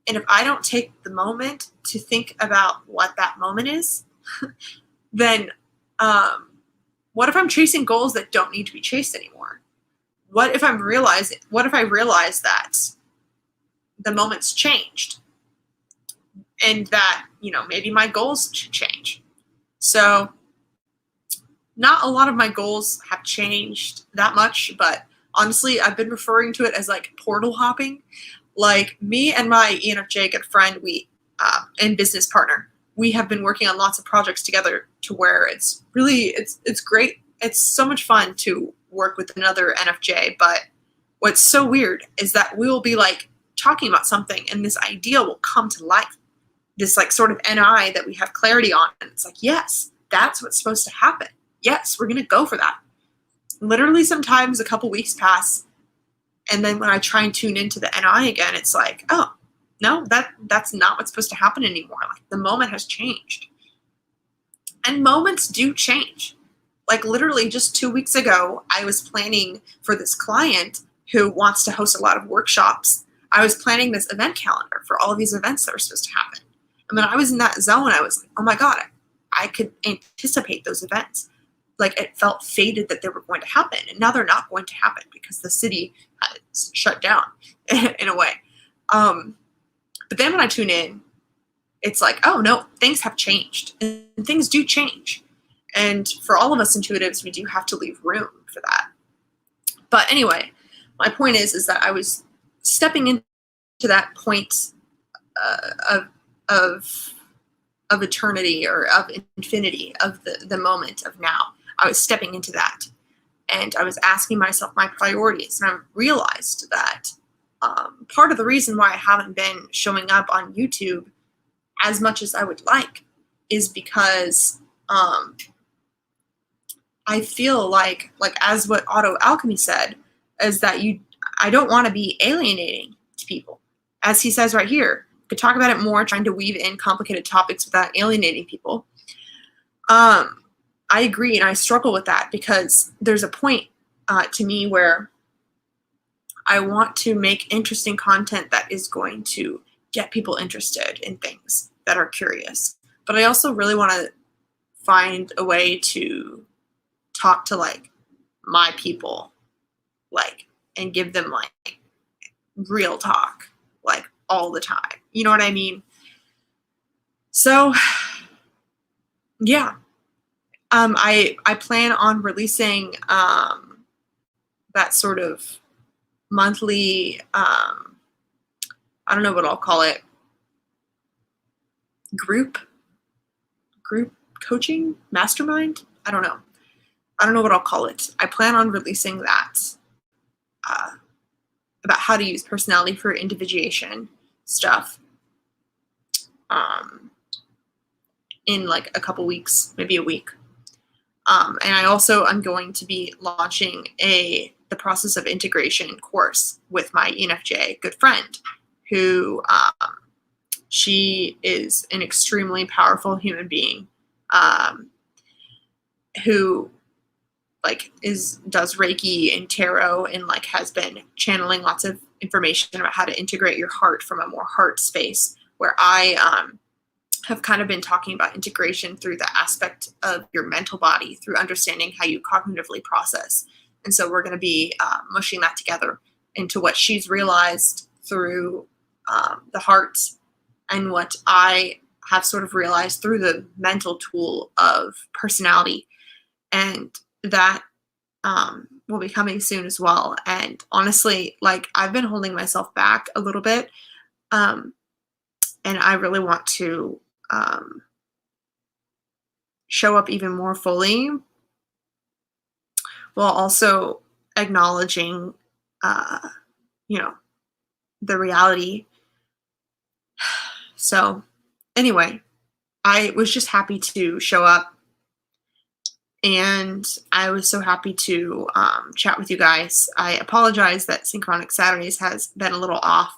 And if I don't take the moment to think about what that moment is, then what if I'm chasing goals that don't need to be chased anymore? What if I realize that the moment's changed, and that, maybe my goals should change? So not a lot of my goals have changed that much, but honestly, I've been referring to it as like portal hopping. Like, me and my ENFJ good friend, and business partner, we have been working on lots of projects together to where it's really, it's great. It's so much fun to work with another NFJ, but what's so weird is that we will be like talking about something and this idea will come to life. This like sort of NI that we have clarity on. And it's like, yes, that's what's supposed to happen. Yes, we're going to go for that. Literally sometimes a couple weeks pass. And then when I try and tune into the NI again, it's like, oh, no, that's not what's supposed to happen anymore. Like the moment has changed. And moments do change. Like literally just 2 weeks ago, I was planning for this client who wants to host a lot of workshops. I was planning this event calendar for all of these events that were supposed to happen. And when I was in that zone, I was like, oh my God, I could anticipate those events. Like it felt fated that they were going to happen. And now they're not going to happen because the city has shut down in a way. But then when I tune in, it's like, oh no, things have changed. And things do change. And for all of us intuitives, we do have to leave room for that. But anyway, my point is that I was stepping into that point of eternity or of infinity, of the moment of now. I was stepping into that. And I was asking myself my priorities. And I realized that part of the reason why I haven't been showing up on YouTube as much as I would like is because I feel like as what Auto Alchemy said, is that I don't want to be alienating to people. As he says right here, could talk about it more, trying to weave in complicated topics without alienating people. I agree, and I struggle with that because there's a point to me where I want to make interesting content that is going to get people interested in things that are curious. But I also really want to find a way to talk to like my people, like, and give them like real talk, like all the time. You know what I mean? So yeah. I plan on releasing that sort of monthly, I don't know what I'll call it, group coaching, mastermind? I don't know what I'll call it. I plan on releasing that about how to use personality for individuation stuff in like a couple weeks, maybe a week. And I also am going to be launching the process of integration course with my ENFJ good friend, who she is an extremely powerful human being, who like does Reiki and tarot and like has been channeling lots of information about how to integrate your heart from a more heart space, where I have kind of been talking about integration through the aspect of your mental body, through understanding how you cognitively process. And so we're going to be mushing that together into what she's realized through the heart and what I have sort of realized through the mental tool of personality. And that will be coming soon as well. And honestly, like I've been holding myself back a little bit. And I really want to show up even more fully, while also acknowledging, the reality. So anyway, I was just happy to show up, and I was so happy to chat with you guys. I apologize that Synchronic Saturdays has been a little off.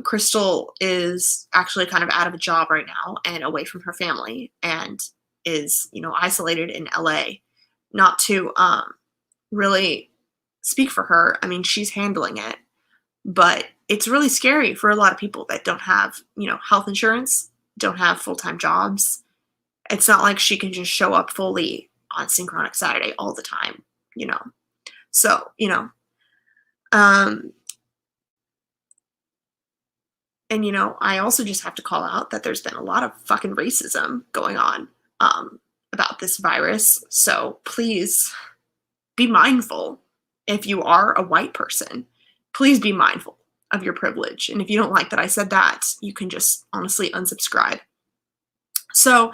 Crystal is actually kind of out of a job right now and away from her family, and is, isolated in LA. Not to really speak for her. I mean, she's handling it, but it's really scary for a lot of people that don't have, health insurance, don't have full-time jobs. It's not like she can just show up fully on Synchronic Saturday all the time, So, and, I also just have to call out that there's been a lot of fucking racism going on about this virus. So please be mindful. If you are a white person, please be mindful of your privilege. And if you don't like that I said that, you can just honestly unsubscribe. So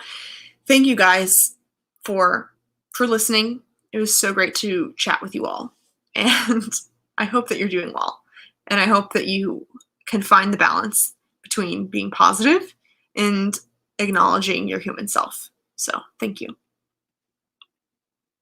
thank you guys for listening. It was so great to chat with you all. And I hope that you're doing well. And I hope that you can find the balance between being positive and acknowledging your human self. So thank you.